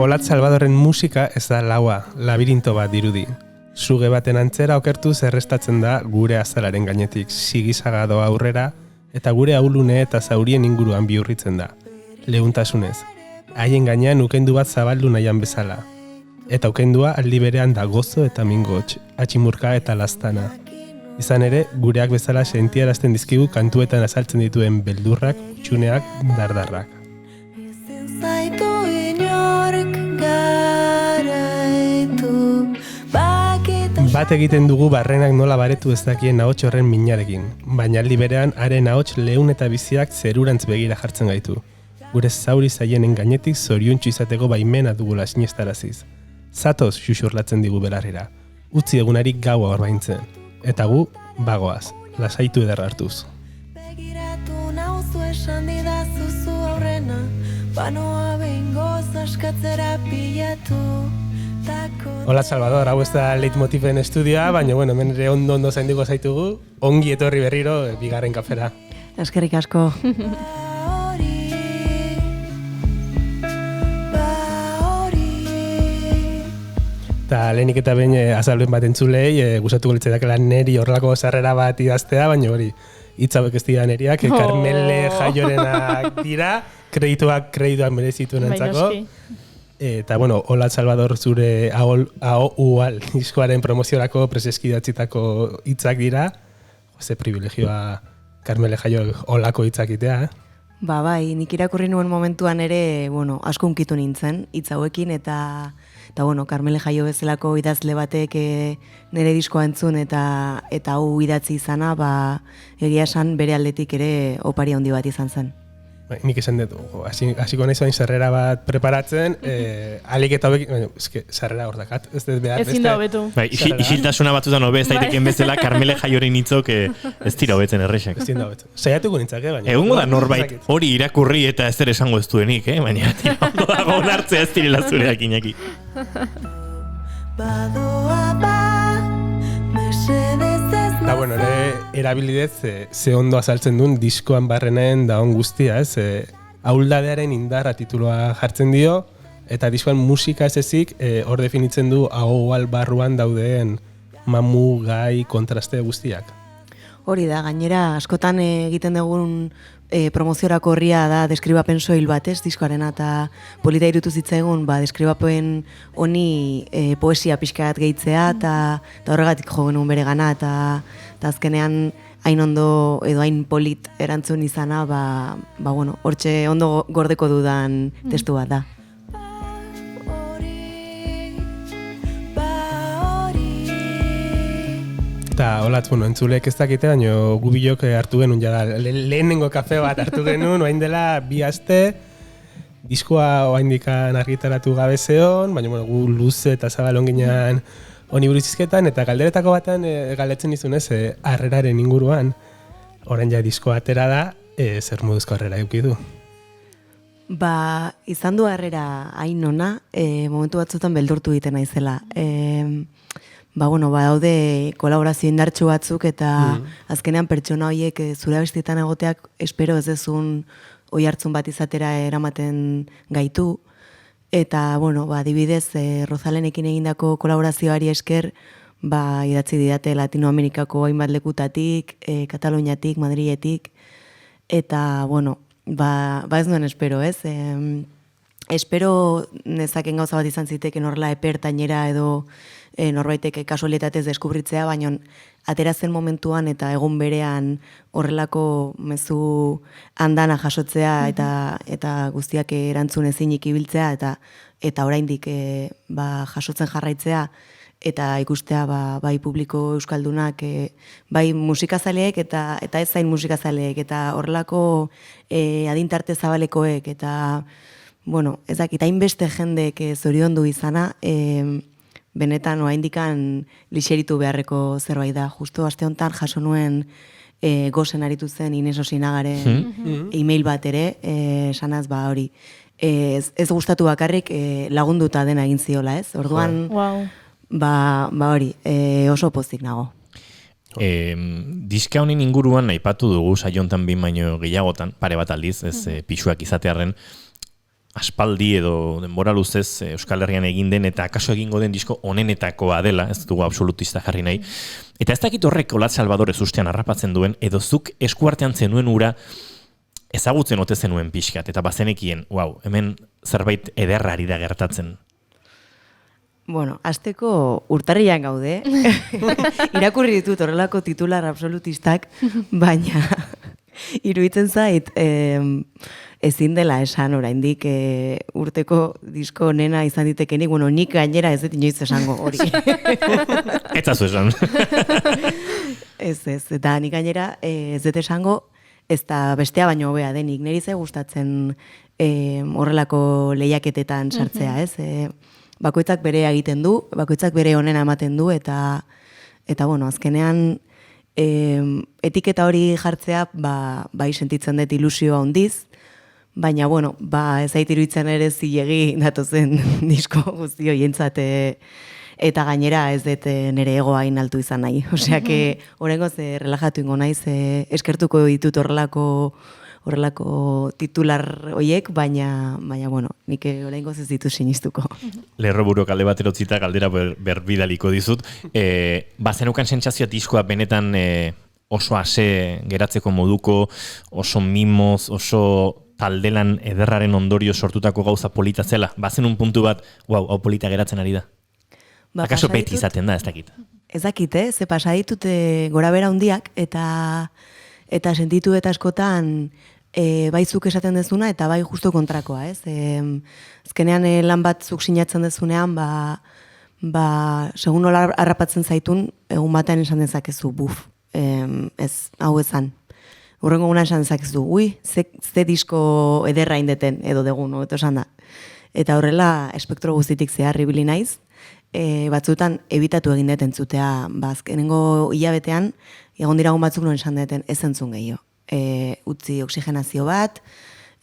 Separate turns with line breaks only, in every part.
Olatz Salvadorren musika ez da laua, labirinto bat dirudi. Zuge baten antzera okertu zerrestatzen da gure azalaren gainetik, sigisaga doa aurrera, eta gure ahulune eta zaurien inguruan bihurritzen da. Leuntasunez, haien gainean ukendu bat zabaldu nahian bezala. Eta ukendua aldi berean da gozo eta mingots, atximurka eta lastana. Izan ere, gureak bezala sentiarazten dizkigu kantuetan azaltzen dituen beldurrak, utxuneak, dardarrak. Bat egiten dugu barrenak nola baretu ez dakien ahots horren minarekin, baina aldi berean haren ahots leun eta biziak zerurantz begira jartzen gaitu. Gure zauri zaienen gainetik zoriontsu izateko baimena dugula sinestaraziz. Zatoz xuxurlatzen digu belarrera, utzi egunari gaua orbaintzen. Eta gu, bagoaz, lasaitu ederra hartuz.
Begiratu nauzu esan didazuzu aurrena, banoa behingoz askatzera pilatu.
Hola Salvador, hau ez da leitmotiven estudioa, baina bueno, hemen ere ondo zaindiko zaitugu, ongi etorri berriro bigarren kafera.
Eskerrik asko.
Eta lehenik eta behin azalben bat entzulei, gustatuko litzaidakela neri horrelako sarrera bat idaztea, baina hori, hitz hauek ez dira neriak, Carmele Jaiorenak dira, kredituak merezituen entzako. Eta, bueno, Olatz Salvador zure AOUAL diskoaren promoziorako preseski datzitako hitzak dira. Ze privilegioa Carmele Jaio olako hitzak itea,
Bai, nik irakurri nuen momentuan ere, asko hunkitu nintzen, hitz hauekin, eta Carmele Jaio bezalako idazle batek nire diskoa entzun eta hau idatzi izana, egia esan bere aldetik ere opari handi bat izan zen.
Nik esan dut, hasiko nahi zoain sarrera bat preparatzen, alik eta hobek, sarrera hor dakat, ez dut behar beste.
Ezin da hobetu.
Isiltasuna batzutan hobe ez daiteken bezala, Carmele Jaioren hitzok ez dira hobetzen errexak.
Ezin da hobetu. Saiatuko nintzake, baina.
Egungo da norbait hori irakurri eta ez ere esango ez duenik, baina ondo dago onartzea ez direla zureak Iñaki.
Eta bueno, erabilidez ze ondo azaltzen duen diskoan barrenaen daun guztia, ez? Ahuldadearen indarra tituloa jartzen dio, eta diskoan musika ez ezik hor definitzen du AOUAL barruan dauden mamu, gai, kontraste guztiak.
Hori da, gainera askotan egiten dugun promoziorako horria da deskribapen soil bat, ez, diskoarena, eta polita irutu zitzaigun, deskribapen honi poesia pixka bat gehitzea, eta horregatik jo genuen bere gana, eta azkenean hain ondo edo hain polit erantzun izana, hortxe ondo gordeko dudan testu bat da.
Eta Olatz, entzulek ez dakite, baina gubilok hartu genuen jada, lehenengo kafe bat hartu genuen, oain dela 2 aste, diskoa oaindikan argitaratu gabe zeon, baina gu luze eta zabalon ginean honi burizizketan, eta galderetako batan galdetzen izunez, harreraren inguruan, orain ja diskoa atera da, zer moduzko harrera eukidu?
Izan du harrera hain ona, momentu batzutan beldurtu egiten naizela. Daude kolaborazio indartsu batzuk eta azkenean pertsona horiek zure abestietan egoteak espero ez dezun oi hartzun bat izatera eramaten gaitu. Eta, adibidez, Rozalenekin egindako kolaborazioari esker, idatzi didate Latinoamerikako hainbat lekutatik, Kataluniatik, Madriletik, eta, ez nuen espero, ez? Espero nezaken gauza bat izan ziteken horrela epertainera edo norbaitek kasualietatez deskubritzea, baina atera zen momentuan eta egun berean horrelako mezu andana jasotzea eta guztiak erantzun ezinik ibiltzea eta oraindik jasotzen jarraitzea eta ikustea bai publiko euskaldunak, bai musikazaleek eta ez zain musikazaleek eta horrelako adintarte zabalekoek eta ez dakit, hainbeste jendek zoriondu izana, benetan oraindikan lixeritu beharreko zerbait da. Justo aste honetan jaso nuen gozen aritu zen Ines Osinagaren e-mail bat ere, esanaz hori. Ez gustatu bakarrik lagunduta dena egin ziola, ez? Orduan, hori, oso pozik nago.
Diska honen inguruan aipatu dugu saiontan 2 baino gehiagotan, pare bat aldiz, ez pixuak izatearren, aspaldi edo denbora luzez Euskal Herrian egin den eta akaso egingo den disko onenetakoa dela, ez dugu absolutista jarri nahi. Eta ez dakit horrek Olatz Salvador ezustean harrapatzen duen, edo zuk eskuartean zenuen ura ezagutzen ote zenuen pixkat, eta bazenekien, hemen zerbait ederra ari da gertatzen.
Bueno, hasteko urtarrian gaude. Irakurri ditut horrelako titular absolutistak, baina iruditzen zait, ezin dela esan oraindik urteko disko onena izan ditekenik, nik gainera ez dut inoiz esango hori.
Ez zazu esan.
Ez, eta nik gainera ez dut esango, ez da bestea baino hobea denik. Neri ze gustatzen horrelako lehiaketetan sartzea, ez? Bakoitzak bere egiten du, bakoitzak bere onena ematen du, eta bueno, azkenean etiketa hori jartzea, bai sentitzen dut ilusioa handiz, baina, bueno, ez zait iruditzen ere zilegi datozen disko guzti horientzat, eta gainera ez dut nire egoa altu izan nahi. Osea, oraingoz relajatu ingo naiz, eskertuko ditut horrelako titular horiek, baina bueno, nik oraingoz ez ditu sinistuko.
Lerroburu kalde batero zita galdera berbidaliko dizut. Bazenukan sentsazioa diskoa benetan oso ase geratzeko moduko, oso mimoz, oso taldelan ederraren ondorio sortutako gauza polita zela. Bazenun puntu bat, hau polita geratzen ari da. Akaso beti izaten da, ez dakit. Ez
dakit, ze pasa ditut gora bera handiak, eta sentitu eta askotan bai zuk esaten dezuna eta bai justo kontrakoa, ez? Azkenean lan bat zuk sinatzen dezunean, segun nola harrapatzen zaitun, egun batean esan dezakezu, ez, hau ezan. Urrengo guna esan dezakezu, ze disko ederra indeten, edo degun, eto esan da. Eta horrela, espektro guztitik zehar ibili naiz, batzutan ebitatu egin deten zutea, azkenengo hilabetean, egon diragun batzuk noen esan deten ez entzun gehiago. Utzi oxigenazio bat,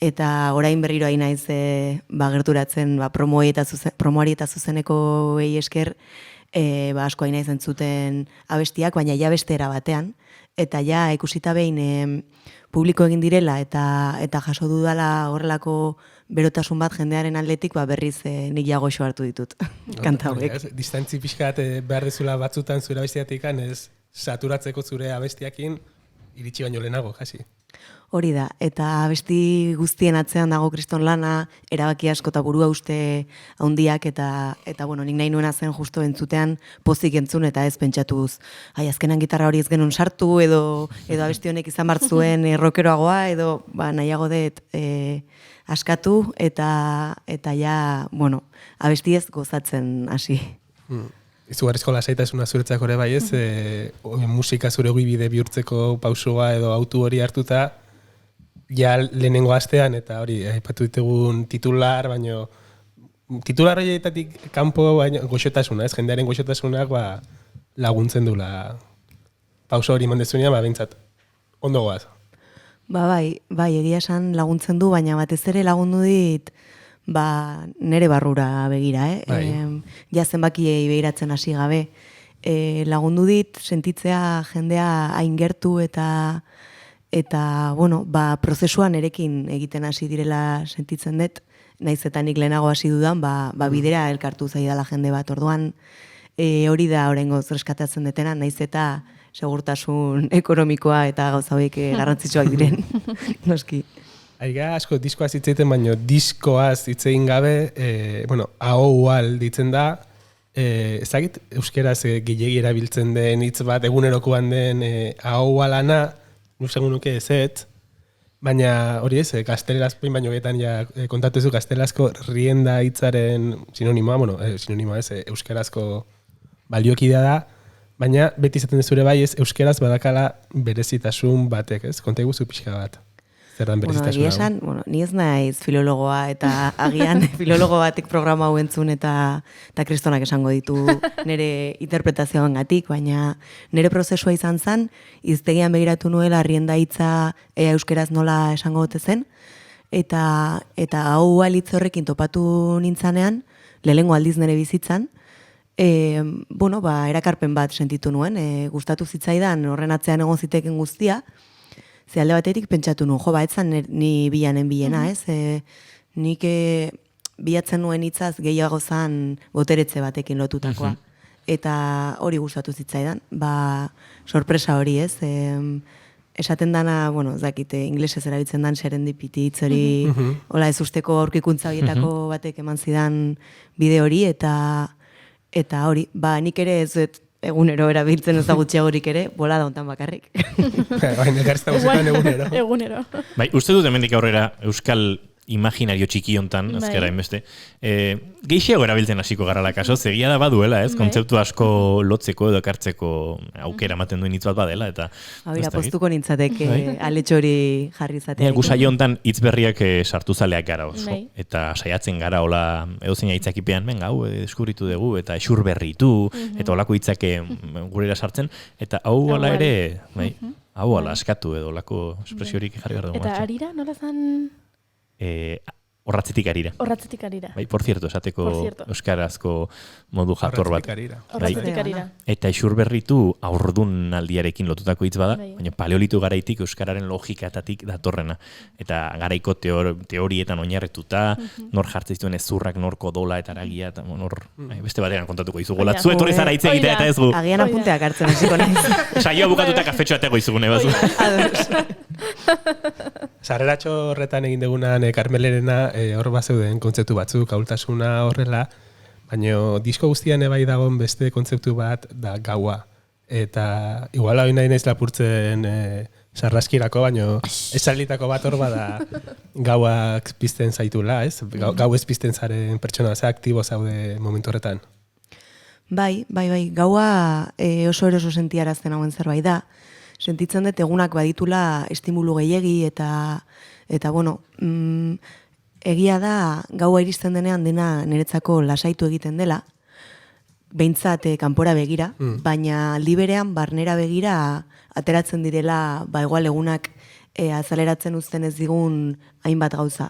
eta orain berriro hain naiz gerturatzen promoari eta zuzeneko esker asko hain naiz entzuten abestiak, baina ja bestera batean, eta ja ikusita behin publiko egin direla eta jaso dudala horrelako berotasun bat jendearen aldetik, berriz nik jagoxo hartu ditut kanta hauek.
Distantzi pixkat behar dezula batzutan zure abestiatik, ez saturatzeko zure abestiakin iritsi baino lehenago, jasi.
Hori da, eta abesti guztien atzean dago kriston lana, erabaki asko eta burua uste handiak, eta bueno, nik nahi nuena zen justo entzutean pozik entzun eta ez pentsatuz, azkenan gitarra hori ez genuen sartu, edo abesti honek izan martzuen rockeroagoa, edo nahiago dut askatu, eta ja, bueno, abesti ez gozatzen hasi.
Izugarrizko lasaitasuna zuretzako ere bai ez, musika zure bide bihurtzeko pausua edo autu hori hartuta, ja lehenengo astean, eta hori, aipatu ditugun titular, baino titular horietatik kanpo goxotasuna, ez, jendearen goxotasunak laguntzen dula pauso hori mandezunean, behintzat, ondo goaz.
Bai, egia esan laguntzen du, baina batez ere lagundu dit, nere barrura begira, ja zenbakiei behiratzen hasi gabe. Lagundu dit, sentitzea jendea hain gertu eta bueno, prozesuan erekin egiten hasi direla sentitzen dut, naiz eta nik lehenago hasi dudan, bidera elkartu zaidala jende bat. Orduan, hori da oraingoz reskatatzen detena, naiz eta segurtasun ekonomikoa eta gauza hauek garrantzitsuak diren, noski.
Aiga asko diskoaz hitz egiten, baino diskoaz hitz egin gabe, ahoual ditzen da, ezagit euskeraz gehiegi erabiltzen den hitz bat, egunerokoan den ahoualana, nusegun nuke ezet, baina hori ez, gazteleraz pein baino getan kontatu ezu gaztelazko rienda hitzaren sinonimoa, sinonimoa ez, euskerazko baliokidea da, baina beti izaten dezure bai ez, euskeraz badakala berezitasun batek, ez? Konta iguzu pixka bat.
Ni ez naiz filologoa eta agian filologo batek programa hau entzun eta kristonak esango ditu nire interpretazioan gatik, baina nire prozesua izan zen, iztegian begiratu nuela rienda hitza euskeraz nola esango gote zen, eta hau alitz horrekin topatu nintzanean, lehengo aldiz nire bizitzan, erakarpen bat sentitu nuen, gustatu zitzaidan horren atzean egon ziteken guztia, ze alde batetik pentsatu nuen, etzan ni bilanen bilena, ez? nik bilatzen nuen hitzaz gehiago zan boteretze batekin lotutakoa. Eta hori gustatu zitzaidan, sorpresa hori ez, esaten dana, ez dakite, inglesez erabiltzen dan serendipity hitz hori, hola ez usteko aurkikuntza horietako batek eman zidan bide hori, eta hori, nik ere ez egunero erabiltzen ez da gutxiagorik ere, bola da hontan bakarrik.
Baina ekarrizta guzetan egunero.
Egunero.
Bai, uste dut hemendik aurrera Euskal imaginario txiki hontan, azkera inbeste, gehiago erabiltzen hasiko garala kaso, zegia da baduela, ez? Kontzeptu asko lotzeko edo ekartzeko aukera ematen duen hitz bat badela, eta...
Habira, postuko nintzateke aletxo hori jarri izatea.
Gusaio hontan hitz berriak sartu zaleak gara oso, eta saiatzen gara, hola, edozeina hitzakipean, hau deskubritu dugu, eta esur berritu, eta holako hitzak gurera sartzen, eta hau hola ere, hau hola askatu edo holako espresiorik jarri behar dugu.
Eta arira, nola zan...
Horratzetik arira.
Horratzetik arira.
Bai, por cierto, esateko euskarazko modu jator bat.
Horratzetik arira.
Eta isur berritu aurdun aldiarekin lotutako hitz bada, baina paleolitu garaitik euskararen logikatatik datorrena. Eta garaiko teorietan oinarrituta, nor jartzen zituen ezurrak, nor kodola eta aragia, eta beste batean kontatuko izugu. Zu etorri zara hitz egitea eta ez gu.
Agian apunteak hartzen hasiko naiz.
Saioa bukatuta kafetxo atego izugune bazu.
Sarreratxo horretan egin degunan Karmelerena hor bazeuden kontzeptu batzuk, ahultasuna horrela, baina disko guztian ebai dagoen beste kontzeptu bat da gaua. Eta igual hau nahi naiz lapurtzen sarraskirako, baina esalitako bat hor bada gauak pizten zaitula, ez? Gau ez pizten zaren pertsona, ze aktibo zaude momentu horretan.
Bai, gaua oso eroso sentiarazten hauen zerbait da. Sentitzen dut egunak baditula estimulu gehiegi eta bueno, egia da gaua iristen denean dena niretzako lasaitu egiten dela, behintzat kanpora begira, baina aldi berean barnera begira ateratzen direla igual egunak azaleratzen uzten ez digun hainbat gauza.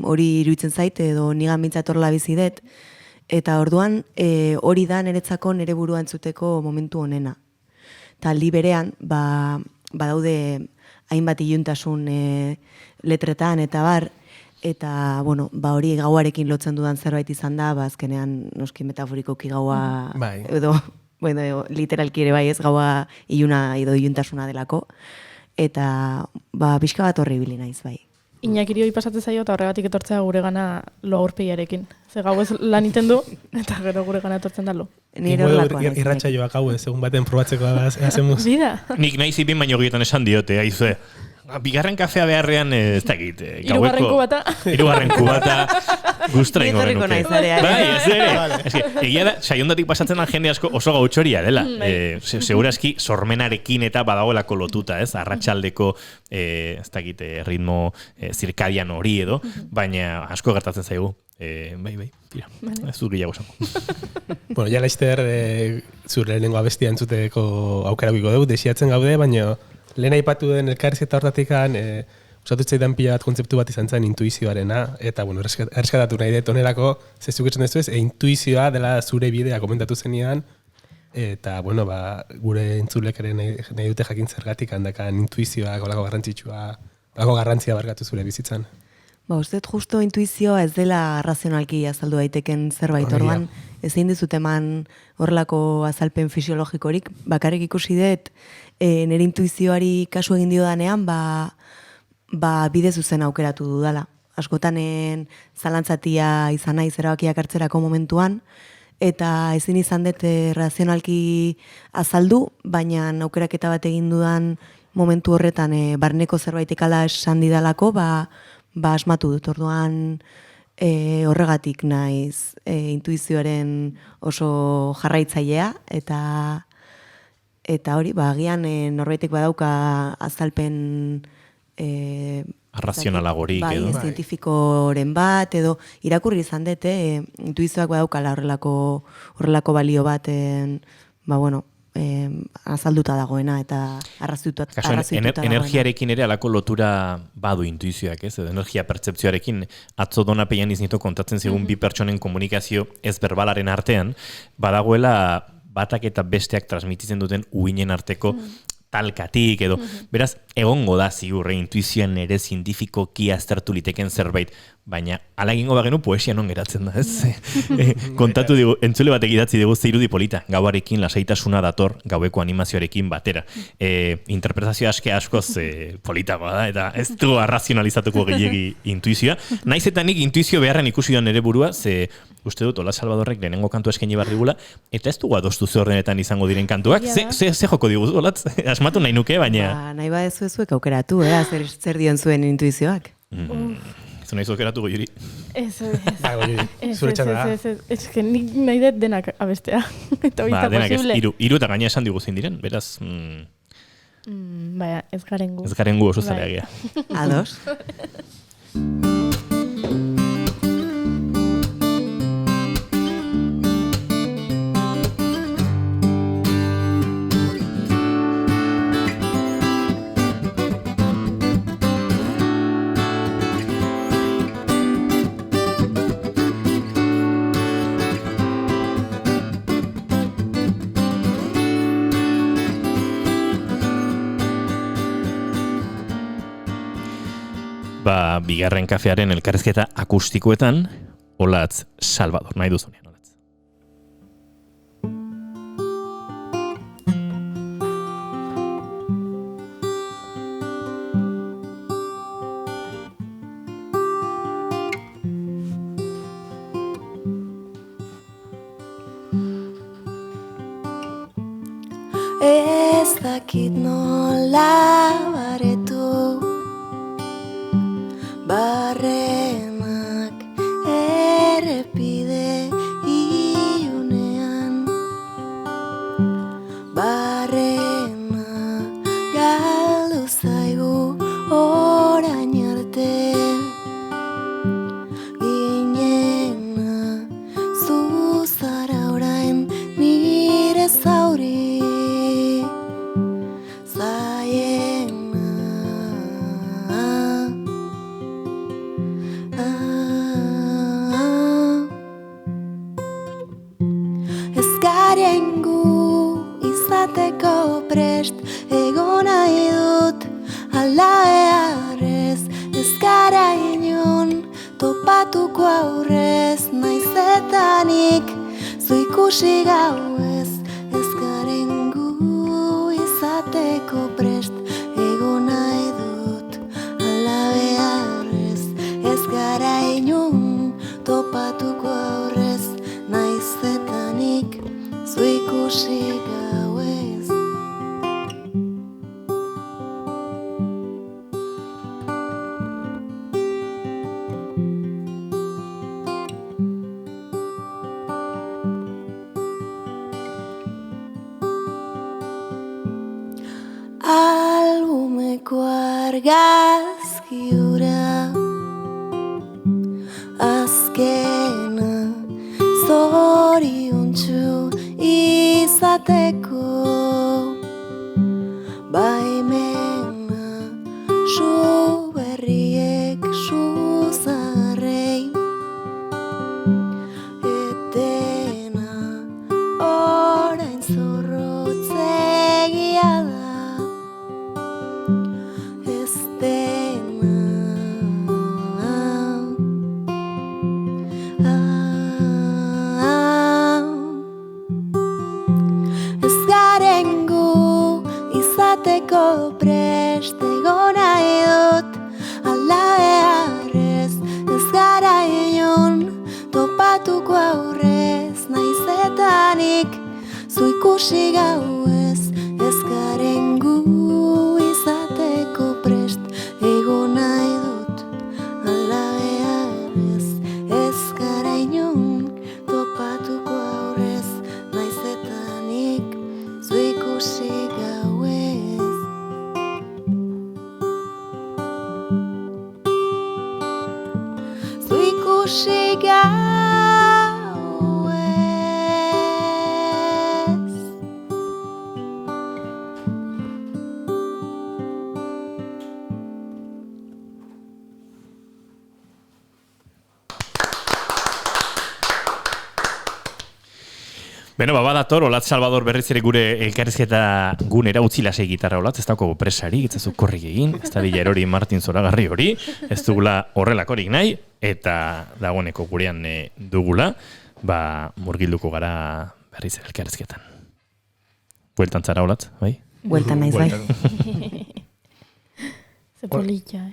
Hori iruditzen zait edo nigan bintzat horrela bizi dut, eta orduan hori da niretzako nire burua entzuteko momentu honena. Eta aldi berean, badaude hainbat iluntasun letretan eta bar, eta hori gauarekin lotzen dudan zerbait izan da, azkenean noski metaforikoki gaua, edo literalki ere bai ez, gaua iluna edo iluntasuna delako, eta pixka bat horri bili naiz bai.
Iñakiri hori pasatzen zaio eta horregatik etortzea gure gana lo aurpegiarekin. Ze gau ez lan iten du, eta gero gure gana etortzen da lo.
Irratsaioa gau ez, egun baten probatzeko hacemos.
Bida.
Nik nahi zipin baino gehietan esan diote, aizue. Bigarren kafea beharrean, ez dakit, Hirugarren kubata, gustra ingo genuke. Bai, ez ere. Egia da, saiondatik pasatzen da jende asko oso gautxoria dela. Segurazki, sormenarekin eta badagoelako lotuta, ez? Arratsaldeko, ez dakit, ritmo zirkadian hori edo, baina asko gertatzen zaigu. Bai, tira, ez dut gehiago zango.
Bueno, ja laizter, zure lehenengo abestia entzuteko aukera biko dugu, desiatzen gaude, baina lehen aipatu den elkarrizketa hortatik usatu zaidan pila bat kontzeptu bat izan zen intuizioarena, eta erreskatatu nahi dut onerako, zezuk esan ez, intuizioa dela zure bidea komentatu zenian, eta gure entzulek ere nahi dute jakin zergatik handakan intuizioa, golako garrantzia barkatu zure bizitzan.
Uste justo intuizioa ez dela razionalki azaldu daiteken zerbait, orduan ezin dizut eman horrelako azalpen fisiologikorik, bakarrik ikusi dut nire intuizioari kasu egin dio danean, bide zuzen aukeratu dudala. Askotanen zalantzatia izan naiz erabakiak hartzerako momentuan, eta ezin izan dut razionalki azaldu, baina aukeraketa bat egin dudan momentu horretan barneko zerbaitek ala esan didalako, asmatu dut, orduan horregatik naiz intuizioaren oso jarraitzailea, eta hori, agian norbaitek badauka azalpen
arrazionalagorik edo.
Zientifikoren bat, edo irakurri izan dut, intuizioak badaukala horrelako balio bat, azalduta dagoena eta arrazoituta dagoena.
Energiarekin ere alako lotura badu intuizioak, ez? Energia pertzepzioarekin atzo donapean iznito kontatzen zigun bi pertsonen komunikazio ez berbalaren artean, badagoela batak eta besteak transmititzen duten uinen arteko talkatik edo. Beraz, egongo da ziurre intuizioan ere zientifikoki aztertu liteken zerbait, baina ala egingo bagenu poesia non geratzen da, ez? Kontatu digu, entzule batek idatzi dugu ze irudi polita, gauarekin lasaitasuna dator gaueko animazioarekin batera. Interpretazio askoz politagoa da, eta ez du arrazionalizatuko gehiegi intuizioa. Naiz eta nik intuizio beharren ikusi da nere burua, ze uste dut, Ola Salvadorrek lehenengo kantu eskaini barrigula, eta ez dugu adostu ze horrenetan izango diren kantuak. Ze joko digu, Olatz? Asmatu nahi nuke, baina...
Nahi badezu zuek aukeratu, zer dion zuen intuizioak.
Ez nahi aukeratu Goiuri.
Ez.
Zure txanda da.
Ez que nik nahi dut denak abestea. Eta hori
Denak ez,
posible.
hiru eta gaina esan digu zein diren, beraz...
Baina, ez garen gu.
Ez garen gu oso zaleagia.
Ados.
Bigarren kafearen elkarrezketa akustikoetan, Olatz Salvador, nahi duzunean, Olatz.
Ez dakit nola baretu barrenak errepide ilunean, barrena galdu zaigu orain arte, ginena zuzara orain nire zauri izateko prest egon nahi dut ala beharrez, ez gara inon topatuko aurrez, naiz eta nik zu ikusi gauez, ez garen gu izateko prest egon nahi dut ala beharrez, ez gara inon topatuko aurrez, naiz eta nik zu ikusi gauez. Albumeko argazki hura azkena zoriontsu izateko baimena su berriek suzarrei etena orain zorrotzegia da ez dena ez garen gu izateko prest egon nahi dut ala beharrez, ez gara inon topatuko aurrez, naiz eta nik zu ikusi gauez, ez garen gu izateko prest egon nahi dut ala beharrez, ez gara inon topatuko aurrez, naiz eta nik zu ikusi gauez. Zu ikusi gauez.
Beno, badator, Olatz Salvador berriz ere gure elkarrizketa gunera utzi lasei gitarra Olatz, ez dauko presari, ez dazu korrik egin, ez da erori Martin Zoragarri hori, ez dugula horrelakorik nahi, eta dagoeneko gurean dugula, murgilduko gara berriz ere elkarrizketan. Bueltan zara Olatz, bai?
Bueltan naiz bai.
Ze polilla,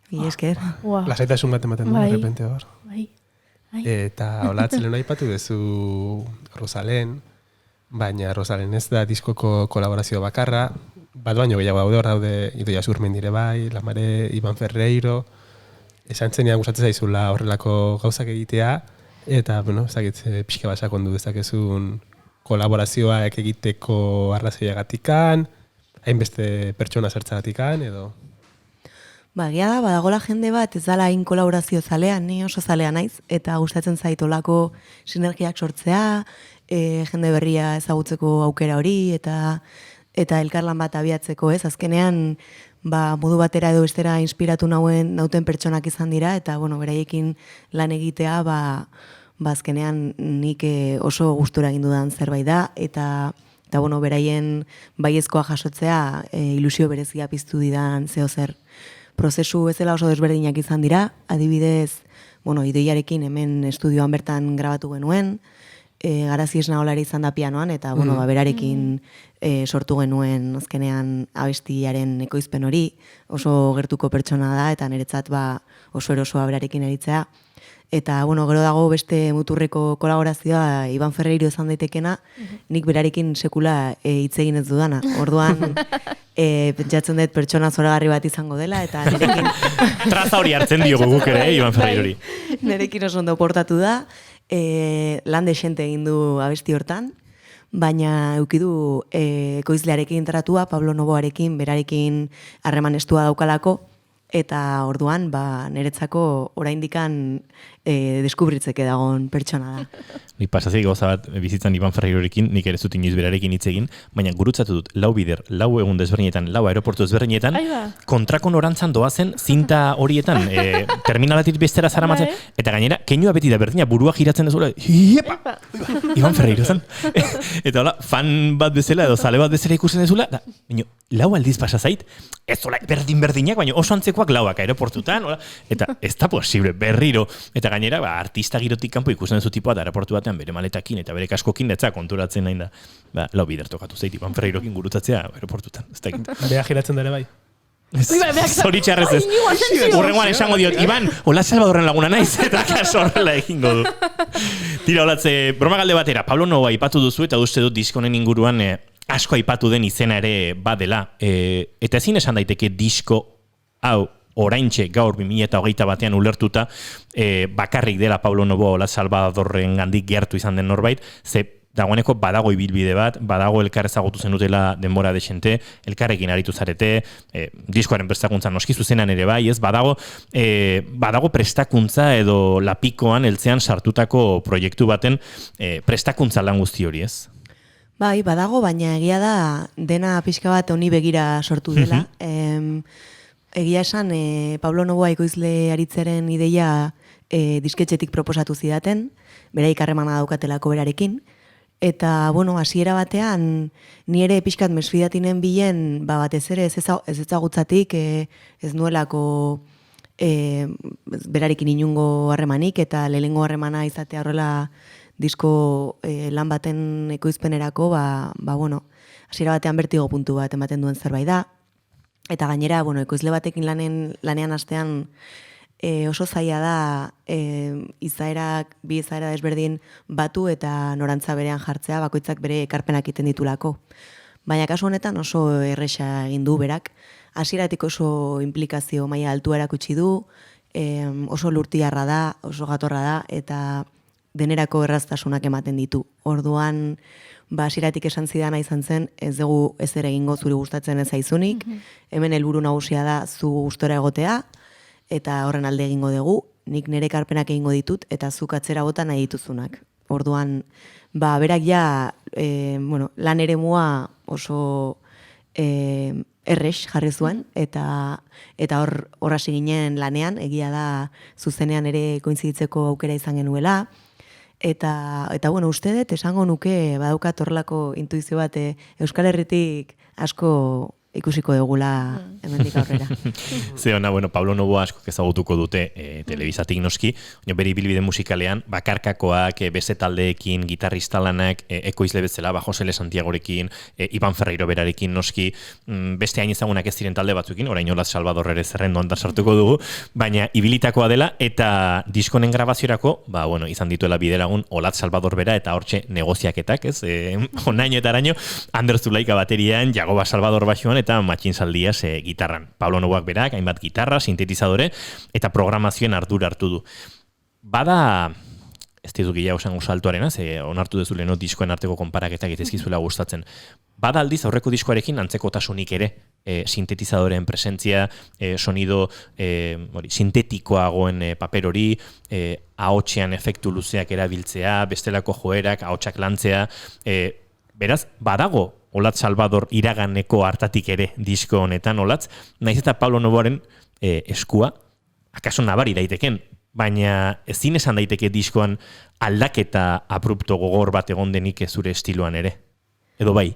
Mila esker.
Wow.
Lasaitasun bat ematen du,
Bai.
de repente hor.
Bai.
Eta Olatz lehen aipatu duzu Rosalen, baina Rosalen ez da diskoko kolaborazio bakarra, bat baino gehiago daude hor daude Idoia Zurmendire bai, Lamare, Iban Ferreiro, esan zenean gustatzen zaizula horrelako gauzak egitea, eta, bueno, ez dakit pixka bat sakondu dezakezun kolaborazioak egiteko arrazoiagatikan, hainbeste pertsona zertzagatikan, edo...
Egia da, badagola jende bat, ez dala hain kolaborazio zalean, ni oso zalea naiz, eta gustatzen zait olako sinergiak sortzea, jende berria ezagutzeko aukera hori, eta elkarlan bat abiatzeko, ez? Azkenean, modu batera edo bestera inspiratu nauten pertsonak izan dira, eta, bueno, beraiekin lan egitea, azkenean nik oso gustura egin dudan zerbait da, eta bueno, beraien baiezkoa jasotzea ilusio berezia piztu didan zeo zer. Prozesu bezala oso desberdinak izan dira, adibidez, bueno, Idoiarekin hemen estudioan bertan grabatu genuen, Garazi Esnaolari izan da pianoan, eta bueno, berarekin sortu genuen azkenean abestiaren ekoizpen hori, oso gertuko pertsona da, eta niretzat oso erosoa berarekin eritzea. Eta, bueno, gero dago beste muturreko kolaborazioa Iban Ferreiro izan daitekena, nik berarekin sekula hitz egin ez dudana. Orduan, pentsatzen dut pertsona zoragarri bat izango dela, eta nerekin...
Traza hori hartzen diogu guk ere, Iban Ferreirori.
Nerekin oso ondo portatu da, lan desente egin du abesti hortan, baina eukidu ekoizlearekin tratua, Pablo Novoarekin, berarekin harreman estua daukalako, eta orduan, niretzako oraindikan deskubritzeke dagoen pertsona da.
Ni pasazik gauza bat bizitzan Iban Ferreirorekin, nik ere zut inoiz berarekin hitz egin, baina gurutzatu dut, 4 bider, 4 egun desberdinetan, 4 aeroportu desberdinetan, kontrako norantzan doazen zinta horietan, terminalatik bestera zaramatzen, eta gainera, keinua beti da berdina, burua giratzen dezula, iepa! Iban Ferreiro zen. Eta hola, fan bat bezala edo zale bat bezala ikusten dezula, da, baina, 4 aldiz pasa zait, ez zola berdin-berdinak, baina oso antzekoak 4 aeroportutan, hola, eta ez da posible, berriro, eta gainera, artista girotik kanpo ikusten duzu tipoa da aeroportu batean bere maletakin eta bere kaskokin netza konturatzen nahi da. 4 bider tokatu zait, Iban Ferreirokin gurutzatzea aeroportutan. Bea
giratzen dara bai.
Zoritxarrez ez. Urrengoan esango diot, Iban, Olatz Salvadorren laguna naiz, eta kaso horrela egingo du. Tira, Olatz, broma galde batera, Pablo Novoa aipatu duzu, eta uste dut diskonen inguruan asko aipatu den izena ere badela. Eta ezin esan daiteke disko hau oraintxe gaur 2021 batean ulertuta bakarrik dela Pablo Novoa Olatz Salvadorren gandik gertu izan den norbait, ze dagoeneko badago ibilbide bat, badago elkar ezagutu zenutela denbora desente, elkarrekin aritu zarete, diskoaren prestakuntza noski zuzenan ere bai, ez, badago prestakuntza edo lapikoan heltzean sartutako proiektu baten prestakuntza lan guzti hori, ez?
Bai, badago, baina egia da dena pixka bat honi begira sortu dela. Egia esan, Pablo Novoa ekoizle aritzaren ideia disketxetik proposatu zidaten, beraik harremana daukatelako berarekin, eta, bueno, hasiera batean, ni ere pixkat mesfidatinen bilen, batez ere ez ezagutzatik, ez nuelako berarekin inungo harremanik, eta lehengo harremana izatea horrela disko lan baten ekoizpenerako, bueno, hasiera batean bertigo puntu bat ematen duen zerbait da, eta gainera, bueno, ekoizle batekin lanean hastean oso zaila da bi izaera desberdin batu eta norantza berean jartzea, bakoitzak bere ekarpenak egiten ditulako. Baina kasu honetan oso erresa egin du berak, hasieratik oso implikazio maila altua erakutsi du, oso lurtiarra da, oso gatorra da, eta denerako erraztasunak ematen ditu. Orduan, hasieratik esan zidana izan zen, ez dugu ezer egingo zuri gustatzen ez zaizunik, hemen helburu nagusia da zu gustora egotea, eta horren alde egingo dugu, nik nire ekarpenak egingo ditut, eta zuk atzera bota nahi dituzunak. Orduan, berak ja, lan eremua oso errex jarri zuen, eta hor hasi ginen lanean, egia da zuzenean ere koinziditzeko aukera izan genuela, Eta bueno, uste dut, esango nuke badaukat horrelako intuizio bat Euskal Herritik asko ikusiko dugula hemendik aurrera.
Ze ona, bueno, Pablo Novoa asko ezagutuko dute telebizatik noski, baina bere ibilbide musikalean, bakarkakoak, beste taldeekin, gitarrista lanak, ekoizle bezala, Josele Santiagorekin, Iban Ferreiro berarekin noski, beste hain ezagunak ez diren talde batzuekin, orain Olatz Salvador ere zerrendoan da sartuko dugu, baina ibilitakoa dela, eta diskonen grabaziorako, bueno, izan dituela bidelagun Olatz Salvador bera, eta hortxe negoziaketak, ez? Onaino eta araño, Ander Zulaika baterian, Jagoba Salvador baxuan, eta Matxin Zaldiaz gitarran. Pablo Novoak berak, hainbat gitarra, sintetizadore, eta programazioen ardura hartu du. Bada, ez ditu gehiago esango saltuarena, onartu dezu leheno diskoen arteko konparaketak ezkizuela gustatzen. Bada aldiz aurreko diskoarekin antzekotasunik ere, sintetizadoreen presentzia, sonido sintetikoagoen paper hori, ahotsean efektu luzeak erabiltzea, bestelako joerak, ahotsak lantzea, beraz, badago Olatz Salvador iraganeko hartatik ere disko honetan, Olatz, naiz eta Pablo Novoaren eskua, akaso nabari daiteken, baina ezin esan daiteke diskoan aldaketa abrupto gogor bat egon denik zure estiloan ere. Edo bai?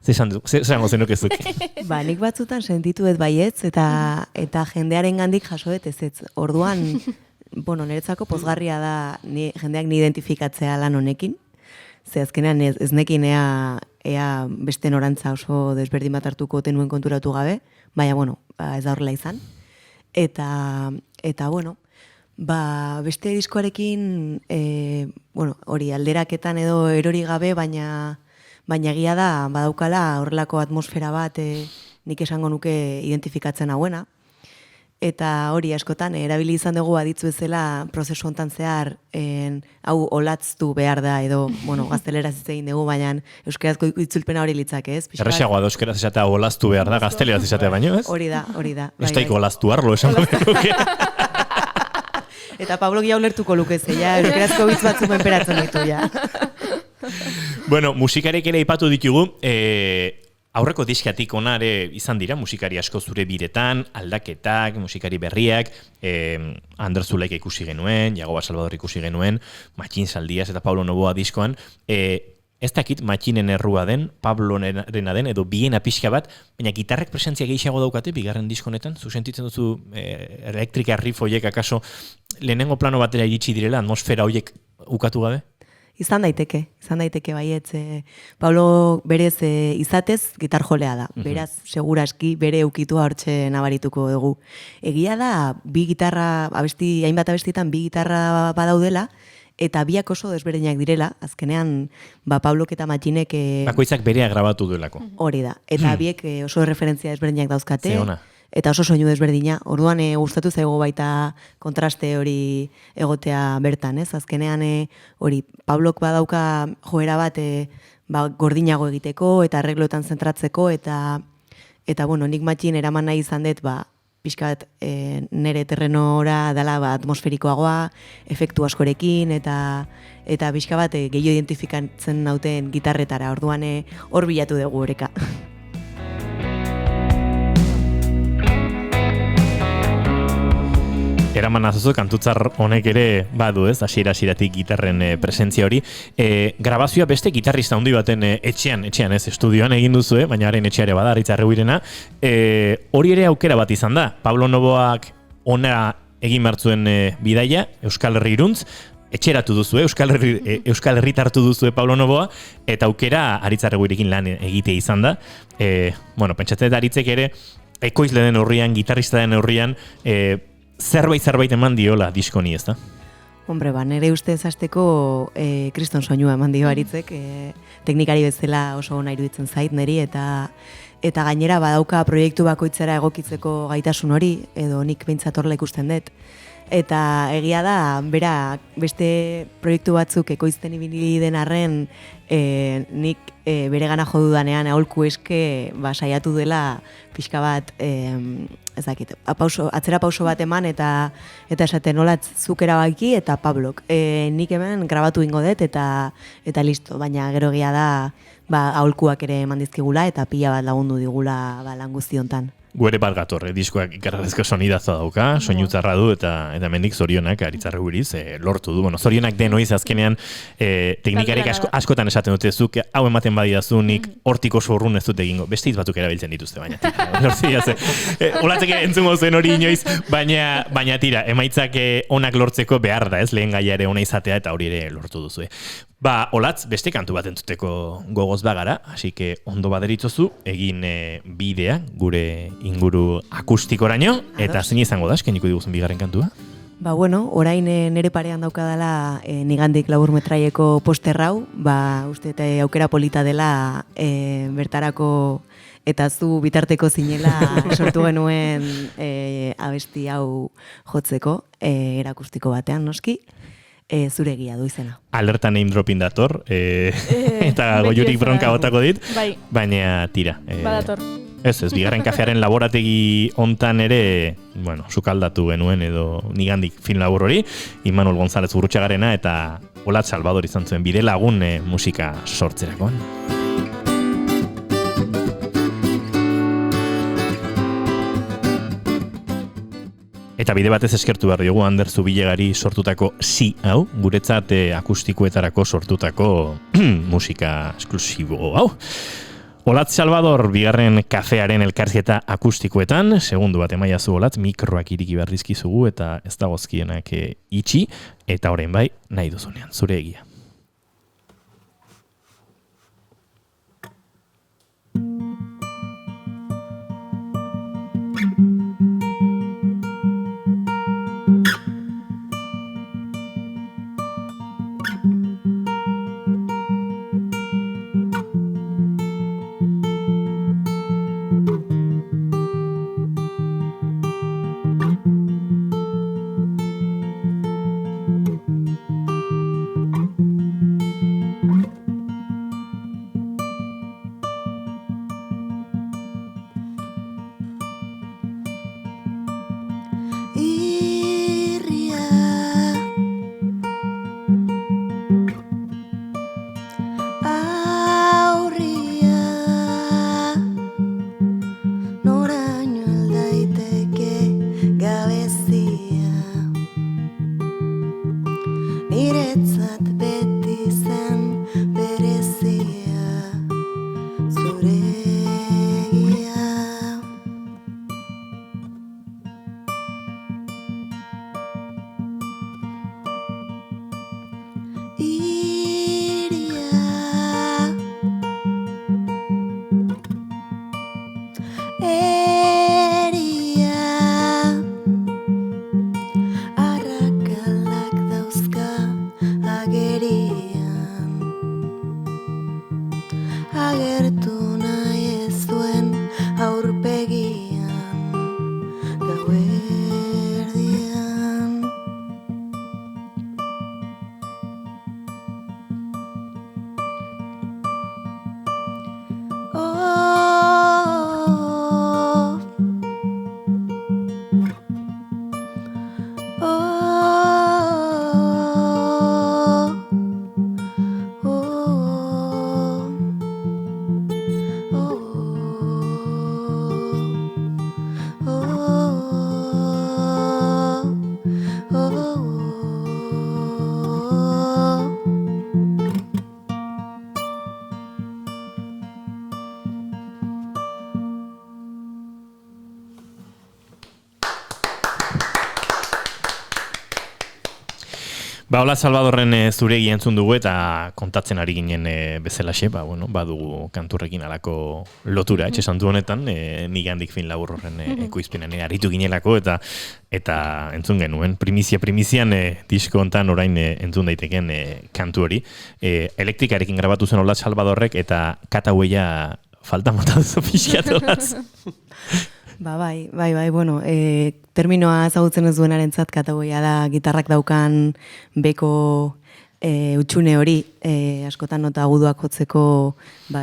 Zango zenok ezuk?
Nik batzutan sentitu dut baietz, eta jendearen gandik jaso dut ez. Orduan, niretzako pozgarria da jendeak ni identifikatzea lan honekin, ze azkenean ez nekin ea beste norantza oso desberdin bat hartuko tenuen konturatu gabe, baina, ez da horrela izan. Eta beste diskoarekin, hori alderaketan edo erori gabe, baina egia da, badaukala horrelako atmosfera bat nik esango nuke identifikatzen hauena. Eta hori askotan, erabili izan dugu aditzu ezela prozesu hontan zehar hau olatztu behar da edo, gazteleraz ez egin dugu, baina euskarazko itzulpena hori litzak, ez?
Errexagoa da euskaraz esatea olaztu behar da, gazteleraz esatea baino, ez?
Hori da.
Ez daiko olaztu arlo, esan duke.
Eta Pablo gia ulertuko lukez, euskarazko bitz batzu menperatzen ditu, ja.
Bueno, musikarek ere ipatu ditugu, aurreko diskatik onare izan dira, musikari asko zure biretan, aldaketak, musikari berriak, Ander Zulaika ikusi genuen, Jagoba Salvador ikusi genuen, Matxin Zaldiaz eta Pablo Novoa diskoan. Ez dakit Matxinen errua den, Pablorena den, edo biena pixka bat, baina gitarrek presentzia gehiago daukate, bigarren diskonetan, zu sentitzen duzu elektrika riff horiek akaso lehenengo plano batera iritsi direla, atmosfera horiek ukatu gabe?
Izan daiteke baietz. Pablo berez izatez gitarjolea da. Beraz, seguraski bere eukitua hortxe nabarituko dugu. Egia da, hainbat abestitan bi gitarra badaudela, eta biak oso desberdinak direla, azkenean, Pablok eta Matxinek...
Bakoitzak berea grabatu duelako.
Hori da, eta biek oso referentzia desberdinak dauzkate.
Zeona.
Eta oso soinu desberdina. Orduan gustatu zaigu baita kontraste hori egotea bertan, ez? Azkenean hori Pablok badauka joera bat gordinago egiteko eta arregloetan zentratzeko eta nik Matxin eraman nahi izan dut pixka bat nire terrenora dela atmosferikoagoa, efektu askorekin eta pixka bat gehiago identifikatzen nauten gitarretara. Orduan hor bilatu dugu oreka.
Eraman azuzu, kantutzar honek ere badu ez, hasieratik gitarren presentzia hori. Grabazioa beste gitarrista handi baten etxean ez, estudioan egin duzu, baina haren etxeare bada, Aritz Arreguirena. Hori ere aukera bat izan da. Pablo Novoak ona egin martzuen bidaia, Euskal Herri iruntz, etxeratu duzu, Euskal Herrit hartu duzu Pablo Novoa, eta aukera Aritz Arreguirekin lan egite izan da. Pentsatzen da Aritzek ere, ekoizle den horrian, gitarrista den horrian, zerbait eman diola diskoni, ez da?
Hombre, nire ustez hasteko kriston soinua eman dio Aritzek, teknikari bezala oso ona iruditzen zait niri, eta gainera badauka proiektu bakoitzera egokitzeko gaitasun hori, edo nik behintzat horrela ikusten dut. Eta egia da, bera, beste proiektu batzuk ekoizten ibili den arren, nik bere gana jo dudanean aholku eske saiatu dela pixka bat, atzera pauso bat eman eta esaten Olatz zuk erabaki eta Pablok. Nik hemen grabatu ingo dut eta listo, baina gero egia da aholkuak ere eman dizkigula eta pila bat lagundu digula lan guzti hontan.
Guere bat gator, diskoak ikarrezko sonidazoa dauka, soinutzarra du eta mendik zorionak Aritzarre Guriz lortu du. Bueno, zorionak denoiz azkenean teknikarik askotan esaten dute zuk, hau ematen badidazu nik hortiko urrun ez dut egingo. Beste hitz batzuk erabiltzen dituzte, baina tira. Olatzek entzungo zen hori inoiz, baina tira, emaitzak onak lortzeko behar da, ez lehen gaia ere ona izatea eta hori ere lortu duzu. Olatz, beste kantu bat entzuteko gogoz bagara, hasi que ondo baderitzozu, egin bidea gure inguru akustikoraino, eta zein izango da, eskeniko diguzun bigarren kantua?
Orain nere parean daukadala nigandik labur metraieko poster hau, uste eta aukera polita dela bertarako eta zu bitarteko zinela sortu genuen abesti hau jotzeko, erakustiko batean noski. Zure egia du izena.
Alerta name dropping dator, eta goiurik bronka botako dit, baina tira.
Badator.
Ez, bigarren kafearen laborategi hontan ere, sukaldatu genuen edo nigandik film labur hori, Imanol González Gurrutxagarena eta Olatz Salvador izan zuen bide lagun musika sortzerakoan. Eta bide batez eskertu behar diogu Ander Zubilegari sortutako hau, guretzat akustikoetarako sortutako musika esklusibo hau. Olatz Salvador bigarren kafearen elkarrizketa akustikoetan, segundu bat emaiazu Olatz, mikroak iriki behar dizkizugu eta ez dagozkienak itxi, eta orain bai nahi duzunean, zure egia. Olatz Salvadorren zuregi entzun dugu eta kontatzen ari ginen bezalaxe, badugu kanturrekin alako lotura, etxesantu honetan, nigandik fin labur horren ekoizpenan aritu ginelako eta entzun genuen. Primizian disko hontan orain entzun daiteken kantu hori. Elektrikarekin grabatu zen Olatz Salvadorrek eta katahueia falta mota duzu pixkat Olatz.
Bai, terminoa ezagutzen ez duenarentzat katagoia da gitarrak daukan beko utxune hori, askotan nota aguduak jotzeko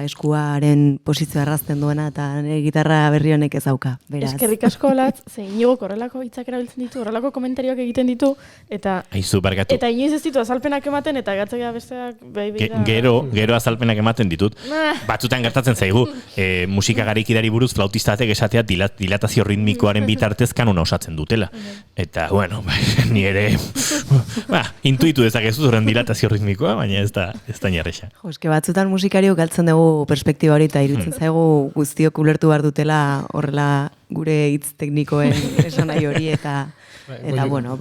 eskuaren posizioa errazten duena, eta nire gitarra berri honek ez dauka, beraz.
Eskerrik asko latz, ze Iñigok horrelako hitzak erabiltzen ditu, horrelako komentarioak egiten ditu, eta
Aizu, barkatu.
eta inoiz ez ditu azalpenak ematen, eta gatzea besteak
Gero azalpenak ematen ditut. Batzutan gertatzen zaigu, musika garaikidari buruz flautista batek esatea dilatazio ritmikoaren bitartez kanona osatzen dutela. Eta, bueno, ni ere intuitu dezakezu horren dilatazio ritmikoa, baina ez da inerresa.
Jo, eske batzutan musikariok galtzen dugu perspektiba hori, eta iruditzen zaigu guztiok ulertu behar dutela horrela gure hitz teknikoen esan nahi hori, eta bueno,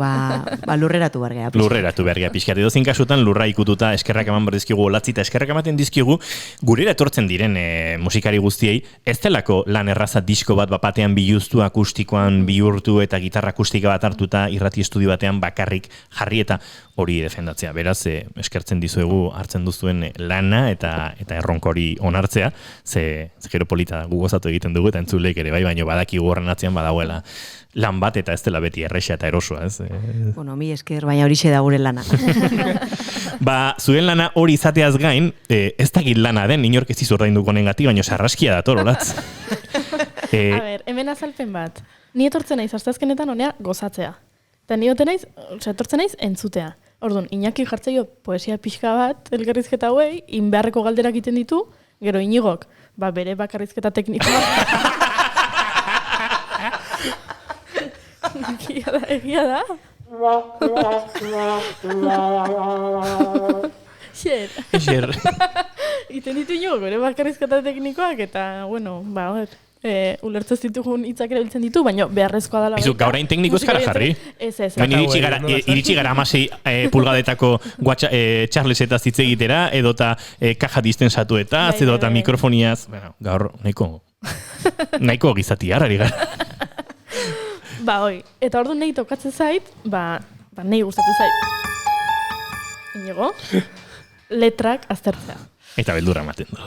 lurreratu bargea.
Lurreratu bergea pixkat. Edozein kasutan lurra ikututa eskerrak eman behar dizkigu olatzi, eta eskerrak ematen dizkigu gurera etortzen diren musikari guztiei, ez delako lan erraza disko bat batean biluztu, akustikoan bihurtu eta gitarra akustika bat hartuta irrati estudio batean bakarrik jarri eta hori defendatzea. Beraz, eskertzen dizuegu hartzen duzuen lana eta erronko hori onartzea, ze gero polita gu gozatu egiten dugu eta entzuleik ere bai, baina badakigu horren atzean badagoela lan bat eta ez dela beti erresa eta erosoa, ez?
Bueno, mi esker, baina horixe da gure lana.
Zuen lana hori izateaz gain, ez dakit lana den, inork ez izu ordainduko nengatik, baina sarraskia dator, olatz.
A ber, hemen azalpen bat. Ni etortzen naiz asteazkenetan honea gozatzea. Eta ni etortzen naiz entzutea. Orduan, Iñaki jartzaio poesia pixka bat, elkarrizketa hauei, inbeharreko galderak egiten ditu, gero Iñigok, bere bakarrizketa teknikoa. Egia da. Xer. Iten ditu Iñigok, bere bakarrizketa teknikoak, eta, bueno, ulertzen ditugun hitzak erabiltzen ditu, baina beharrezkoa dela.
Izu, gaurain tekniko ez gara jarri?
Ez.
Iritsi gara 16 pulgadetako Charlesetaz hitz egitera, edota kaja distensatuetaz, edota mikrofoniaz. Gaur, nahiko gizatiarrari gara.
Eta orduan nahi tokatzen zait, nahi gustatzen zait. Iñigo, letrak aztertzea.
Eta beldurra ematen du.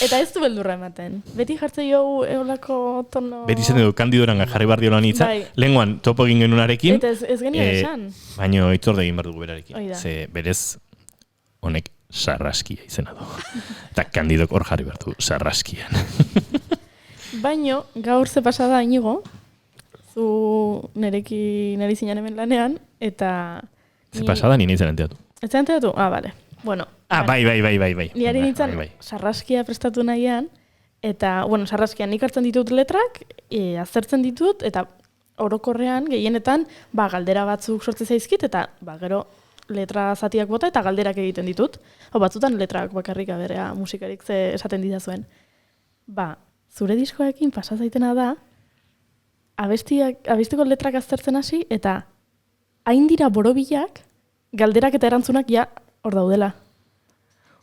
Eta ez du beldurra ematen. Beti jartzen jo eolako tono...
Beti zen edo kandidoranga jarri bardi holan hitza, lenguan topo egin genunarekin.
Eta ez genia esan.
Baina itzorde egin behar dugu berarekin. Ze berez honek sarraskia izena du. Eta kandidok hor jarri behar du sarraskian.
Baina gaur ze pasada Iñigo, zu nari zinan hemen lanean, eta...
Ze pasada ni nintzen enteatu.
Ez zen enteatu? Bale. Bueno,
bai.
Ni ari nintzen sarraskia prestatu nahian, eta, sarraskia nik hartzen ditut letrak, aztertzen ditut, eta orokorrean, gehienetan, galdera batzuk sortzen zaizkit, eta, gero letra zatiak bota, eta galderak egiten ditut. Batzutan letrak bakarrik aberea musikarik ze esaten ditazuen. Zure diskoekin pasa zaitena da, abestiko letrak aztertzen hasi, eta hain dira borobilak, galderak eta erantzunak hor daudela.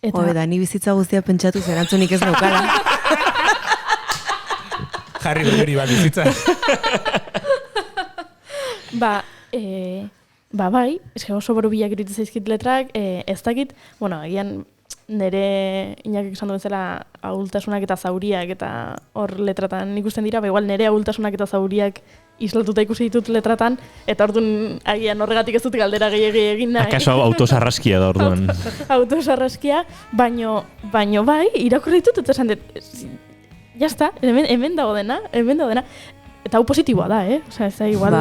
Eta ni bizitza guztia pentsatu erantzunik ez daukala.
Jarri duguri bat bizitza.
Bai, eske oso borobilak iruditzen zaizkit letrak, ez dakit, agian nire Iñakik esan duen zela ahultasunak eta zauriak eta hor letratan ikusten dira, igual nire ahultasunak eta zauriak islatuta ikusi ditut letratan, eta orduan agian horregatik ez dut galdera gehiagi egin nahi.
Akaso autosarraskia da orduan.
Autosarraskia, baino bai, irakurri ditut, eta esan dut, jazta, hemen dago dena, eta hau positiboa da, Osa, ez da igual,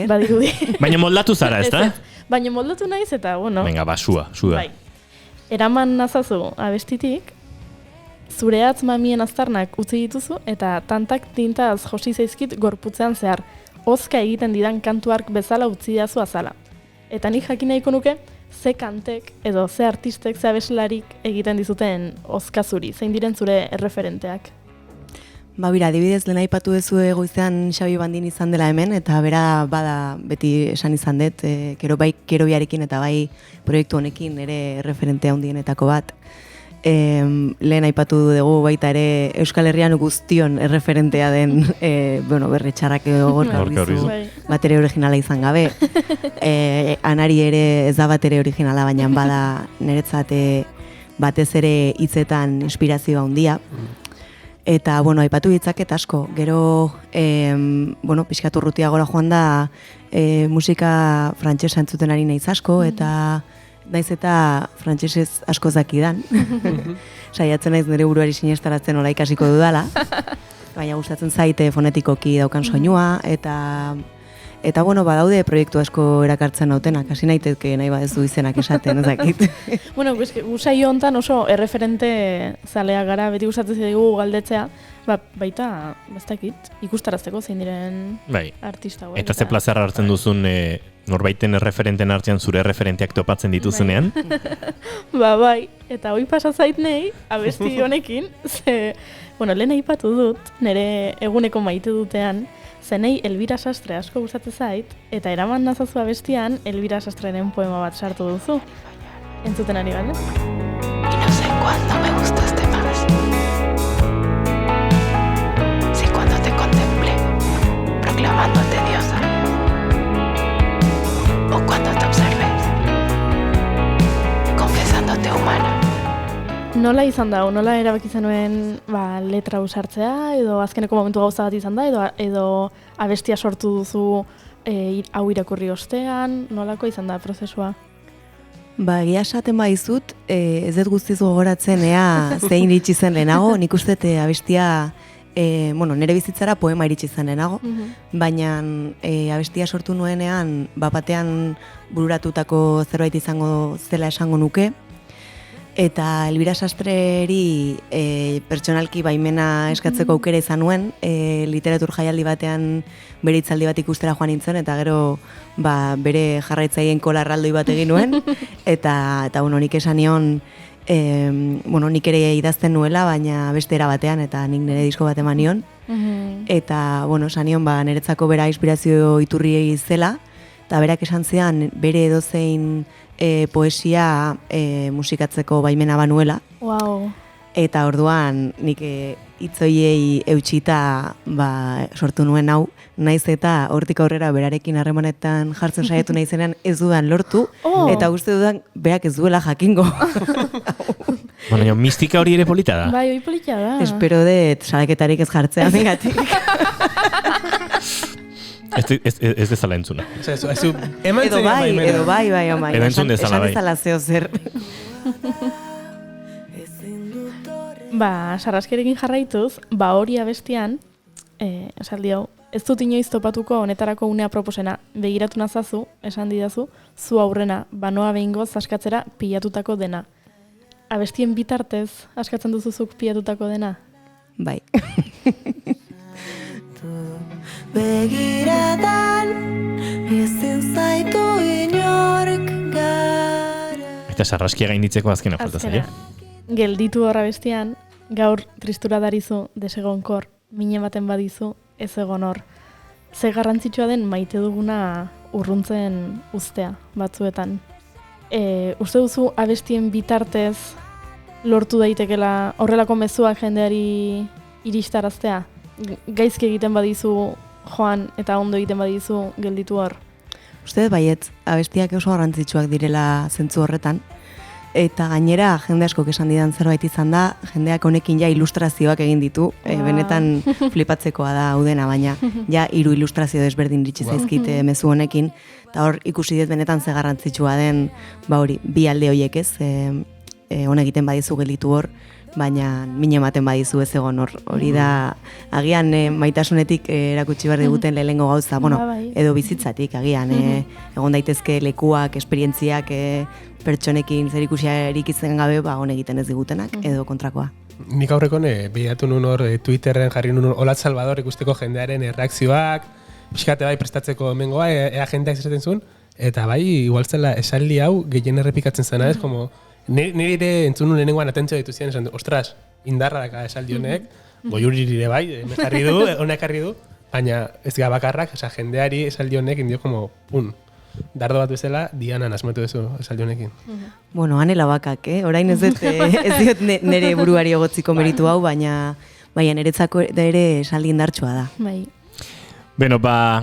badirudi.
Baina moldatu zara, ez da?
Baina moldatu naiz, eta,
Venga, sua.
Bai. Eraman nazazu abestitik, zure hatz mamien aztarnak utzi dituzu, eta tantak tintaz josi zaizkit gorputzean zehar, ozka egiten didan kantuark bezala utzi dazu azala. Eta nik jakin nahiko nuke, ze kantek edo ze artistek, ze abeslarik egiten dizuten ozka zuri, zein diren zure erreferenteak?
Bira, adibidez, lehen aipatu duzu goizean Xabi Bandin izan dela hemen, eta bera bada beti esan izan dut, Kerobiarekin eta bai proiektu honekin ere referentea handienetako bat. Lehen aipatu dugu baita ere Euskal Herrian guztion erreferentea den berretxarrak Gorka Urbizu, batere originala izan gabe. Anari ere ez da batere originala, baina bada niretzat batez ere hitzetan inspirazioa handia. Eta, aipatu ditzaket asko. Gero, pixkat urrutia gora joan da musika frantsesa entzuten ari naiz asko, eta naiz eta frantsesez asko zakidan. Saiatzen naiz nire buruari sinestaratzen nola ikasiko dudala. Baina gustatzen zaite fonetikoki daukan soinua, eta bueno, badaude proiektu asko erakartzen nautenak, hasi naiteke nahi badezu izenak esaten, ezakit.
Bueno, saio hontan oso erreferente zalea gara, beti gustatzen zaigu galdetzea, baita, bastakit, ikustarazteko zein diren artista.
Eta ze plazera hartzen duzun norbaiten erreferenten artean zure erreferenteak topatzen dituzunean?
Bai, eta hoi pasa zait nahi, abesti honekin, lehen aipatu dut, nire eguneko maite dutean, zenei Elvira Sastre asko gustatzen zait, eta eraman nazazu abestian Elvira Sastreren poema bat sartu duzu. Entzuten ari gara?
Y no sé cuándo me gustaste más. Si cuando te contemplé, proclamándote diosa. O cuando te observé, confesándote humana.
Nola izan da, nola erabaki zenuen letra usartzea, edo azkeneko momentu gauza bat izan da, edo abestia sortu duzu hau irakurri ostean, nolako izan da prozesua?
Egia esaten baizut, ez dut guztiz gogoratzen ea zein iritsi zen lehenago, nik uste abestia, nire bizitzara poema iritsi zen lehenago, baina abestia sortu nuenean, batean bururatutako zerbait izango zela esango nuke, eta Elvira Sastreri pertsonalki baimena eskatzeko aukera izan nuen, literatur jaialdi batean bere hitzaldi bat ikustera joan nintzen, eta gero bere jarraitzaien kolarraldoi bat egin nuen, eta nik esan nion, nik ere idazten nuela, baina beste era batean, eta nik nire disko bat eman nion, eta esan nion niretzako bera inspirazio iturri zela, eta berak esan zian bere edozein poesia musikatzeko baimena banuela.
Wow.
Eta orduan nik hitzoiei eutxita sortu nuen hau, naiz eta hortik aurrera berarekin harremanetan jartzen saiatu naizenean ez dudan lortu, eta uste dudan berak ez duela jakingo.
Mistika hori ere polita da.
Bai, hori polita da.
Espero dut salaketarik ez jartzea bengatik.
Ez dezala entzuna.
Edo bai,
edo entzun dezala bai.
Esan dezala zeo zer.
Sarraskerekin jarraituz, hori abestian, esaldi hau, ez dut inoiz topatuko honetarako unea proposena, begiratu nazazu, esan didazu, zu aurrena, banoa behingoz askatzera pilatutako dena. Abestien bitartez askatzen duzuzuk pilatutako dena?
Bai.
Begiratan ezin zaitu inork gara.
Eta sarraskia gainditzeko azkena falta zaio.
Gelditu horra bestian, gaur tristura darizu desegonkor, mine baten badizu ez egon hor. Ze garrantzitsua den maite duguna urruntzen uztea batzuetan. Uste duzu abestien bitartez lortu daitekela horrelako mezuak jendeari iristaraztea? Gaizki egiten badizu joan eta ondo egiten badizu gelditu hor?
Uste baiet, abestiak oso garrantzitsuak direla zentzu horretan. Eta gainera, jende askok esan didan zerbait izan da, jendeak honekin ilustrazioak egin ditu, benetan flipatzekoa da hau dena, baina 3 ilustrazio desberdin iritsi zaizkite mezu honekin, eta hor ikusi dut benetan ze garrantzitsua den, bi alde horiek ez, hon egiten badizu gelditu hor, baina mine ematen badizu ez egon hor. Hori da, agian maitasunetik erakutsi behar diguten lehenengo gauza, edo bizitzatik, agian, egon daitezke lekuak, esperientziak, pertsonekin zer ikusiarik izan gabe, hon egiten ez digutenak, edo kontrakoa.
Nik aurrekon bilatu nun hor Twitterren jarri nun Olat Salvador ikusteko jendearen reakzioak, pixkate bai prestatzeko hemengoa, ea jendeak esaten zuen, eta bai, igual zela esaldi hau gehien errepikatzen zena, ez, como nire ere entzun nun lehenengoan atentzio dituzien, esan du, ostras, indarra daka esaldi honek, goiurire bai, honek jarri du, baina ez gara bakarrak, jendeari esaldi honek indio como, dardo bat bezala, dianan asmatu duzu esaldi honekin.
Bueno, anela bakak, orain ez diot nire buruari egotziko meritu hau, baina niretzako ere esaldi indartsua da.
Bai.
Beno,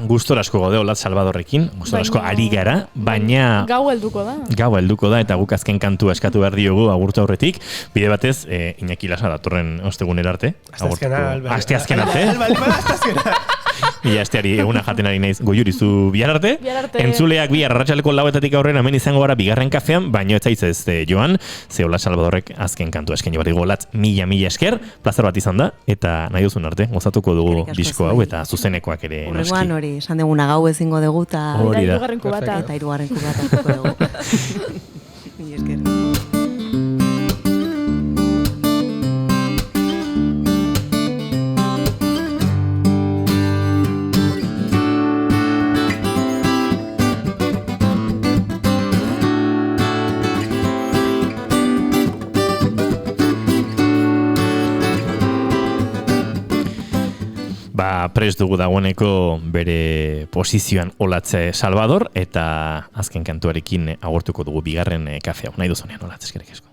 gustora asko gaude Olat Salvadorrekin, gustora asko ari gara, baina
Gau helduko da.
Gau helduko da, eta guk azken kantua eskatu behar diogu agurtu aurretik. Bide batez, Iñaki Lasa datorren ostegunera arte.
Asteazkena.
Asteazkena arte. Ia esteari eguna jaten ari naiz. Goiuri, zu bihar arte?
Bihar arte.
Entzuleak bihar arratsaleko 4:00 aurrera hemen izango gara bigarren kafean, baino ez zaitez joan, ze Olatz Salvadorrek azken kantua eskaini bari Olatz, mila esker, plazer bat izan da, eta nahi duzun arte, gozatuko dugu
Eskerrik asko
disko hau
zuei.
eta zuzenekoak ere noski.
Horrengoan hori, esan deguna gau ezingo dugu, eta
Hori da.
Hirugarren kubata.
eta hirugarren kubata hartuko dugu. Mila esker.
Prest dugu dagoeneko bere posizioan Olatz Salvador, eta azken kantuarekin agortuko dugu bigarren kafea. Nahi duzunean, Olatz, eskerrik asko.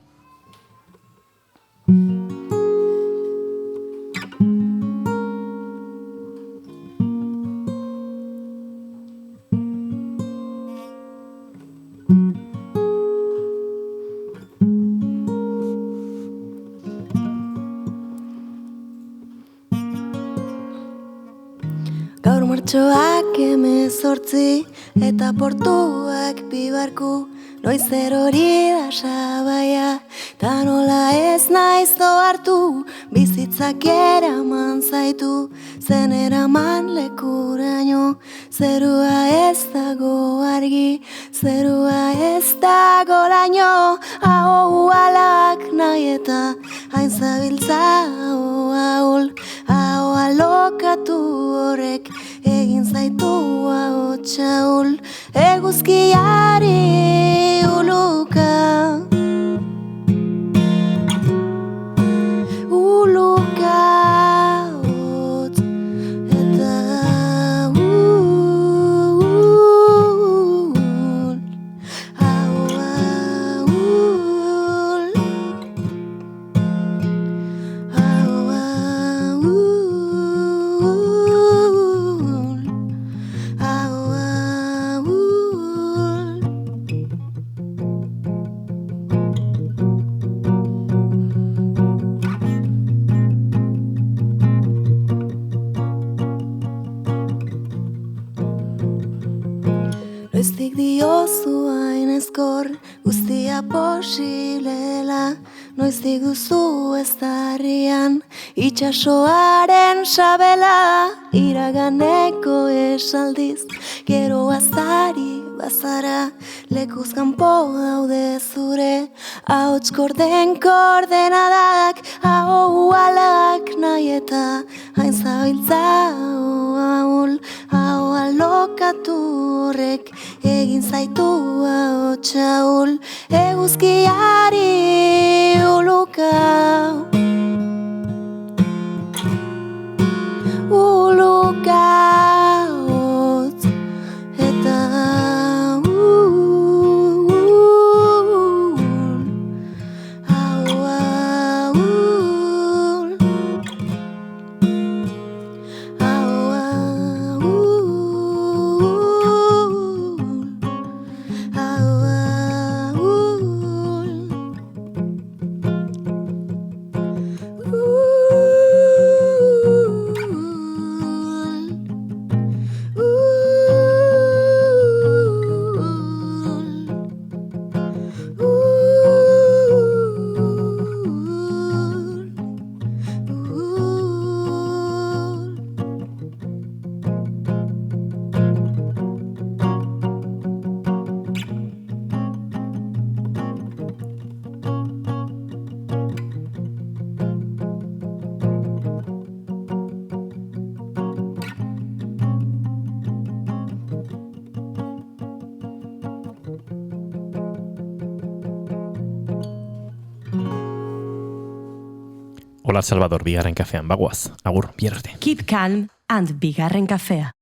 Gaur martxoak 18 eta portuak bibarku, noiz erori da sabaia, ta nola ez naiz hartu, bizitzak eraman zaitu, zen eraman lekuraino, zerua ez dago argi, zerua ez dago laino, hau alak nahi eta hain zabiltza ahul, hau alokatu horrek egin zaitu hau txaul, eguzkiari uluka, uluka hotz eta noiztik diozu hain ezkor, guztia posilela, noiztik duzu ez darrian, itxasoaren sabela, iraganeko esaldiz, gero azari bazara, lekuz kanpo daude zure, ahots korden koordenadak, hau alak nahi eta hain zabiltza ahul, hau alokatu horrek egin zaitu hau txaul, eguzkiari uluka, uluka hotz eta
Olatz Salvador bigarren kafean, bagoaz. Agur, bihar arte.
Keep calm and bigarren kafea.